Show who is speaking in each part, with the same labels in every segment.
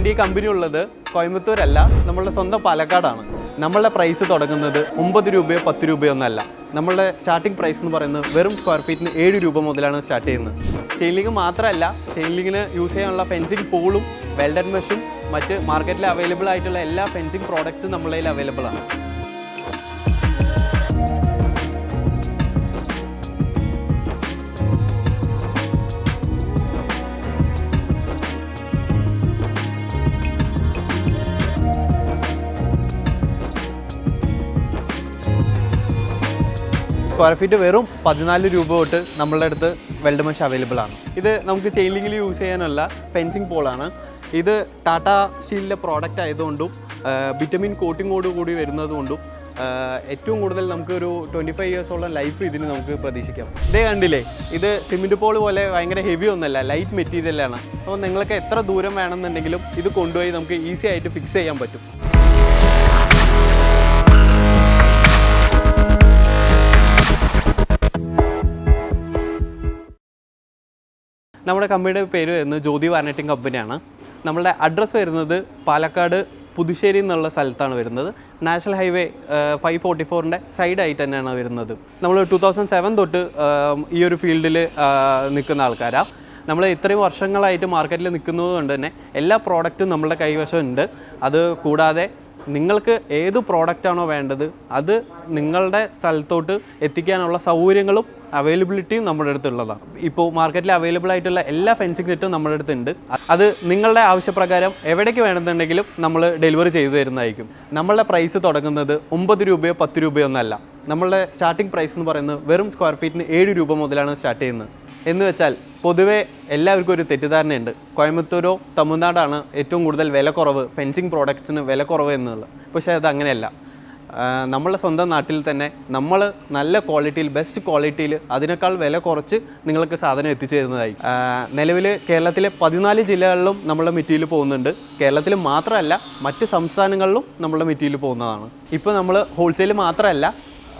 Speaker 1: ഈ കമ്പനി ഉള്ളത് കോയമ്പത്തൂരല്ല, നമ്മളുടെ സ്വന്തം പാലക്കാടാണ്. നമ്മളുടെ പ്രൈസ് തുടങ്ങുന്നത് 9 രൂപയോ 10 രൂപയോ ഒന്നല്ല. നമ്മളുടെ സ്റ്റാർട്ടിംഗ് പ്രൈസ് എന്ന് പറയുന്നത് വെറും സ്ക്വയർ ഫീറ്റിന് 7 രൂപ മുതലാണ് സ്റ്റാർട്ട് ചെയ്യുന്നത്. ചെയിൻ ലിങ്ക് മാത്രമല്ല, ചെയിൻ ലിങ്കിന് യൂസ് ചെയ്യാനുള്ള ഫെൻസിങ് പോളും വെൽഡഡ് മെഷും മറ്റ് മാർക്കറ്റിൽ അവൈലബിൾ ആയിട്ടുള്ള എല്ലാ ഫെൻസിങ് പ്രോഡക്റ്റ്സും നമ്മുടെ കയ്യിൽ അവൈലബിൾ ആണ്. സ്ക്വയർ ഫീറ്റ് വെറും 14 രൂപ തൊട്ട് നമ്മളുടെ അടുത്ത് വെൽഡ് മെഷ് അവൈലബിൾ ആണ്. ഇത് നമുക്ക് ചെയിൻ ലിങ്കിൽ യൂസ് ചെയ്യാനുള്ള ഫെൻസിങ് പോളാണ്. ഇത് ടാറ്റ സ്റ്റീലിൻ്റെ പ്രോഡക്റ്റ് ആയതുകൊണ്ടും വിറ്റമിൻ കോട്ടിങ്ങോട് കൂടി വരുന്നതുകൊണ്ടും ഏറ്റവും കൂടുതൽ നമുക്കൊരു 25 ഇയേഴ്സോളം ലൈഫ് ഇതിന് നമുക്ക് പ്രതീക്ഷിക്കാം. ഇതേ കണ്ടില്ലേ, ഇത് സിമെൻറ്റ് പോൾ പോലെ ഭയങ്കര ഹെവി ഒന്നല്ല, ലൈറ്റ് മെറ്റീരിയലാണ്. അപ്പോൾ നിങ്ങൾക്ക് എത്ര ദൂരം വേണമെന്നുണ്ടെങ്കിലും ഇത് കൊണ്ടുപോയി നമുക്ക് ഈസി ആയിട്ട് ഫിക്സ് ചെയ്യാൻ പറ്റും. നമ്മുടെ കമ്പനിയുടെ പേര് വരുന്നത് ജ്യോതി വാർനെറ്റിംഗ് കമ്പനിയാണ്. നമ്മളുടെ അഡ്രസ്സ് വരുന്നത് പാലക്കാട് പുതുശ്ശേരി എന്നുള്ള സ്ഥലത്താണ് വരുന്നത്. നാഷണൽ ഹൈവേ 544ൻ്റെ സൈഡായിട്ട് തന്നെയാണ് വരുന്നത്. നമ്മൾ 2007 തൊട്ട് ഈ ഒരു ഫീൽഡിൽ നിൽക്കുന്ന ആൾക്കാരാണ്. നമ്മൾ ഇത്രയും വർഷങ്ങളായിട്ട് മാർക്കറ്റിൽ നിൽക്കുന്നത് കൊണ്ട് തന്നെ എല്ലാ പ്രോഡക്റ്റും നമ്മളുടെ കൈവശം ഉണ്ട്. അത് കൂടാതെ നിങ്ങൾക്ക് ഏത് പ്രോഡക്റ്റാണോ വേണ്ടത് അത് നിങ്ങളുടെ സ്ഥലത്തോട്ട് എത്തിക്കാനുള്ള സൗകര്യങ്ങളും അവൈലബിലിറ്റിയും നമ്മുടെ അടുത്തുള്ളതാണ്. ഇപ്പോൾ മാർക്കറ്റിൽ അവൈലബിൾ ആയിട്ടുള്ള എല്ലാ ഫെൻസിങ് നെറ്റും നമ്മുടെ അടുത്തുണ്ട്. അത് നിങ്ങളുടെ ആവശ്യപ്രകാരം എവിടേക്ക് വേണമെന്നുണ്ടെങ്കിലും നമ്മൾ ഡെലിവറി ചെയ്തു തരുന്നതായിരിക്കും. നമ്മളുടെ പ്രൈസ് തുടങ്ങുന്നത് 9 രൂപയോ 10 രൂപയോ ഒന്നല്ല. നമ്മളുടെ സ്റ്റാർട്ടിംഗ് പ്രൈസ് എന്ന് പറയുന്നത് വെറും സ്ക്വയർ ഫീറ്റിന് 7 രൂപ മുതലാണ് സ്റ്റാർട്ട് ചെയ്യുന്നത്. എന്ന് വെച്ചാൽ പൊതുവേ എല്ലാവർക്കും ഒരു തെറ്റിദ്ധാരണയുണ്ട്, കോയമ്പത്തൂരോ തമിഴ്നാടാണ് ഏറ്റവും കൂടുതൽ വില കുറവ്, ഫെൻസിങ് പ്രോഡക്ട്സിന് വില കുറവ് എന്നുള്ളത്. പക്ഷേ അത് അങ്ങനെയല്ല. നമ്മളുടെ സ്വന്തം നാട്ടിൽ തന്നെ നമ്മൾ നല്ല ക്വാളിറ്റിയിൽ, ബെസ്റ്റ് ക്വാളിറ്റിയിൽ അതിനേക്കാൾ വില കുറച്ച് നിങ്ങൾക്ക് സാധനം എത്തിച്ചു തരുന്നതായി. നിലവിൽ കേരളത്തിലെ 14 ജില്ലകളിലും നമ്മളുടെ മെറ്റീരിയൽ പോകുന്നുണ്ട്. കേരളത്തിൽ മാത്രമല്ല, മറ്റ് സംസ്ഥാനങ്ങളിലും നമ്മളുടെ മെറ്റീരിയൽ പോകുന്നതാണ്. ഇപ്പോൾ നമ്മൾ ഹോൾസെയിൽ മാത്രമല്ല,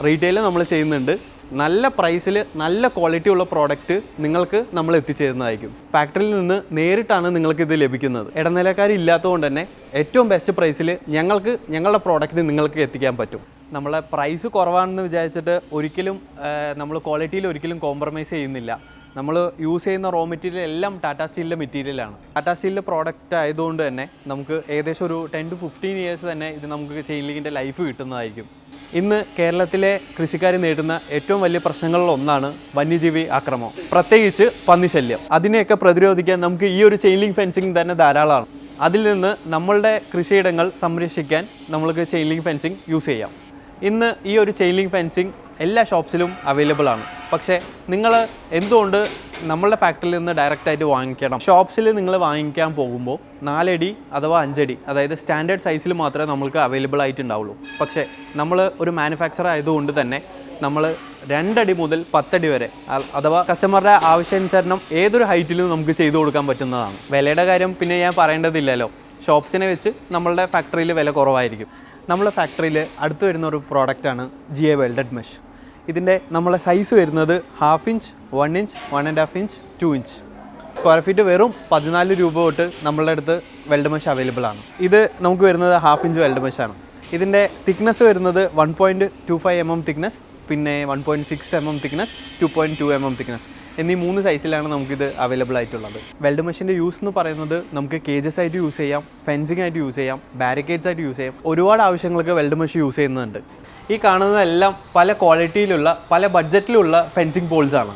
Speaker 1: റീറ്റെയിൽ നമ്മൾ ചെയ്യുന്നുണ്ട്. നല്ല പ്രൈസിൽ നല്ല ക്വാളിറ്റി ഉള്ള പ്രോഡക്റ്റ് നിങ്ങൾക്ക് നമ്മൾ എത്തിച്ചേരുന്നതായിരിക്കും. ഫാക്ടറിയിൽ നിന്ന് നേരിട്ടാണ് നിങ്ങൾക്കിത് ലഭിക്കുന്നത്. ഇടനിലക്കാരില്ലാത്തതുകൊണ്ട് തന്നെ ഏറ്റവും ബെസ്റ്റ് പ്രൈസിൽ ഞങ്ങളുടെ പ്രോഡക്റ്റ് നിങ്ങൾക്ക് എത്തിക്കാൻ പറ്റും. നമ്മളെ പ്രൈസ് കുറവാണെന്ന് വിചാരിച്ചിട്ട് ഒരിക്കലും നമ്മൾ ക്വാളിറ്റിയിൽ ഒരിക്കലും കോംപ്രമൈസ് ചെയ്യുന്നില്ല. നമ്മൾ യൂസ് ചെയ്യുന്ന റോ മെറ്റീരിയൽ എല്ലാം ടാറ്റ സ്റ്റീലിൻ്റെ മെറ്റീരിയലാണ്. ടാറ്റ സ്റ്റീലിൻ്റെ പ്രോഡക്റ്റ് ആയതുകൊണ്ട് തന്നെ നമുക്ക് ഏകദേശം ഒരു 10 to 15 ഇയേഴ്സ് തന്നെ ഇത് നമുക്ക് ചെയിൻ ലിങ്കിൻ്റെ ലൈഫ് കിട്ടുന്നതായിരിക്കും. ഇന്ന് കേരളത്തിലെ കൃഷിക്കാർ നേരിടുന്ന ഏറ്റവും വലിയ പ്രശ്നങ്ങളിൽ ഒന്നാണ് വന്യജീവി ആക്രമണം, പ്രത്യേകിച്ച് പന്നിശല്യം. അതിനെയൊക്കെ പ്രതിരോധിക്കാൻ നമുക്ക് ഈ ഒരു ചെയിൻ ലിങ്ക് ഫെൻസിങ് തന്നെ ധാരാളമാണ്. അതിൽ നിന്ന് നമ്മളുടെ കൃഷിയിടങ്ങൾ സംരക്ഷിക്കാൻ നമ്മൾക്ക് ചെയിൻ ലിങ്ക് ഫെൻസിങ് യൂസ് ചെയ്യാം. ഇന്ന് ഈ ഒരു ചെയിൻ ലിങ്ക് ഫെൻസിങ് എല്ലാ ഷോപ്സിലും അവൈലബിൾ ആണ്. പക്ഷേ നിങ്ങൾ എന്തുകൊണ്ട് നമ്മളുടെ ഫാക്ടറിയിൽ നിന്ന് ഡയറക്റ്റായിട്ട് വാങ്ങിക്കണം? ഷോപ്സിൽ നിങ്ങൾ വാങ്ങിക്കാൻ പോകുമ്പോൾ 4 അടി അഥവാ 5 അടി, അതായത് സ്റ്റാൻഡേർഡ് സൈസിൽ മാത്രമേ നമ്മൾക്ക് അവൈലബിൾ ആയിട്ടുണ്ടാവുള്ളൂ. പക്ഷേ നമ്മൾ ഒരു മാനുഫാക്ചർ ആയതുകൊണ്ട് തന്നെ നമ്മൾ 2 അടി മുതൽ 10 അടി വരെ, അഥവാ കസ്റ്റമറുടെ ആവശ്യാനുസരണം ഏതൊരു ഹൈറ്റിലും നമുക്ക് ചെയ്തു കൊടുക്കാൻ പറ്റുന്നതാണ്. വിലയുടെ കാര്യം പിന്നെ ഞാൻ പറയേണ്ടതില്ലല്ലോ. ഷോപ്സിനെ വെച്ച് നമ്മളുടെ ഫാക്ടറിയിൽ വില കുറവായിരിക്കും. നമ്മളെ ഫാക്ടറിയിൽ അടുത്ത് വരുന്ന ഒരു പ്രോഡക്റ്റാണ് GA വെൽഡഡ് മെഷ്. ഇതിൻ്റെ നമ്മളെ സൈസ് വരുന്നത് 1/2 inch, 1 inch, 1.5 inch, 2 inch. Square feet വെറും 14 രൂപ തൊട്ട് നമ്മളുടെ അടുത്ത് വെൽഡ് മെഷ് അവൈലബിൾ ആണ്. ഇത് നമുക്ക് വരുന്നത് 1/2 ഇഞ്ച് വെൽഡ് മെഷാണ്. ഇതിൻ്റെ തിക്നെസ് വരുന്നത് 1.25 mm തിക്നെസ്, പിന്നെ 1.6 mm തിക്നെസ്, 2.2 mm തിക്നെസ് എന്നീ 3 സൈസിലാണ് നമുക്കിത് അവൈലബിൾ ആയിട്ടുള്ളത്. വെൽഡ് മെഷിൻ്റെ യൂസ് എന്ന് പറയുന്നത് നമുക്ക് കേജസ് ആയിട്ട് യൂസ് ചെയ്യാം, ഫെൻസിങ് ആയിട്ട് യൂസ് ചെയ്യാം, ബാരിക്കേഡ്സ് ആയിട്ട് യൂസ് ചെയ്യാം. ഒരുപാട് ആവശ്യങ്ങൾക്ക് വെൽഡ് മെഷ് യൂസ് ചെയ്യുന്നുണ്ട്. ഈ കാണുന്നതെല്ലാം പല ക്വാളിറ്റിയിലുള്ള പല ബഡ്ജറ്റിലുള്ള ഫെൻസിങ് പോൾസാണ്.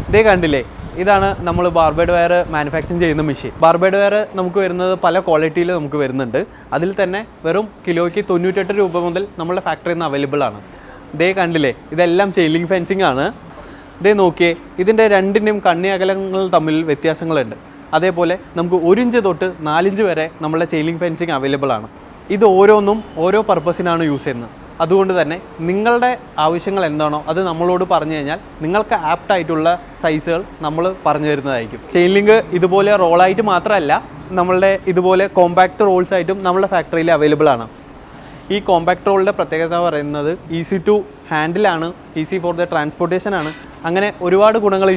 Speaker 1: ഇതേ കണ്ടില്ലേ, ഇതാണ് നമ്മൾ ബാർബേഡ് വയർ മാനുഫാക്ചറിങ് ചെയ്യുന്ന മെഷീൻ. ബാർബേഡ് വയർ നമുക്ക് വരുന്നത് പല ക്വാളിറ്റിയിൽ നമുക്ക് വരുന്നുണ്ട്. അതിൽ തന്നെ വെറും കിലോയ്ക്ക് 98 രൂപ മുതൽ നമ്മുടെ ഫാക്ടറിയിൽ നിന്ന് അവൈലബിൾ ആണ്. ഇതേ കണ്ടില്ലേ, ഇതെല്ലാം ചെയിൻ ലിങ്ക് ഫെൻസിങ് ആണ്. ഇതേ നോക്കിയേ, ഇതിൻ്റെ രണ്ടിൻ്റെയും കണ്ണി അകലങ്ങൾ തമ്മിൽ വ്യത്യാസങ്ങളുണ്ട്. അതേപോലെ നമുക്ക് 1 ഇഞ്ച് തൊട്ട് 4 ഇഞ്ച് വരെ നമ്മളുടെ ചെയിൻ ലിങ്ക് ഫെൻസിങ് അവൈലബിൾ ആണ്. ഇത് ഓരോന്നും ഓരോ പർപ്പസിനാണ് യൂസ് ചെയ്യുന്നത്. അതുകൊണ്ട് തന്നെ നിങ്ങളുടെ ആവശ്യങ്ങൾ എന്താണോ അത് നമ്മളോട് പറഞ്ഞു കഴിഞ്ഞാൽ നിങ്ങൾക്ക് ആപ്റ്റായിട്ടുള്ള സൈസുകൾ നമ്മൾ പറഞ്ഞു തരുന്നതായിരിക്കും. ചെയിൻ ലിങ്ക് ഇതുപോലെ റോളായിട്ട് മാത്രമല്ല, നമ്മളുടെ ഇതുപോലെ കോമ്പാക്ട് റോൾസ് ആയിട്ടും നമ്മളുടെ ഫാക്ടറിയിൽ അവൈലബിൾ ആണ്. ഈ കോമ്പാക്ട് റോളിൻ്റെ പ്രത്യേകത പറയുന്നത് ഈസി ടു ഹാൻഡിലാണ്, ഈസി ഫോർ ദ ട്രാൻസ്പോർട്ടേഷനാണ്. അങ്ങനെ ഒരുപാട് ഗുണങ്ങൾ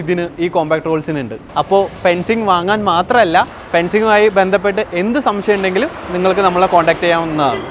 Speaker 1: ഈ കോമ്പാക്ട് റോൾസിനുണ്ട്. അപ്പോൾ ഫെൻസിങ് വാങ്ങാൻ മാത്രമല്ല, ഫെൻസിങ്ങുമായി ബന്ധപ്പെട്ട് എന്ത് സംശയം ഉണ്ടെങ്കിലും നിങ്ങൾക്ക് നമ്മളെ കോൺടാക്ട് ചെയ്യാവുന്നതാണ്.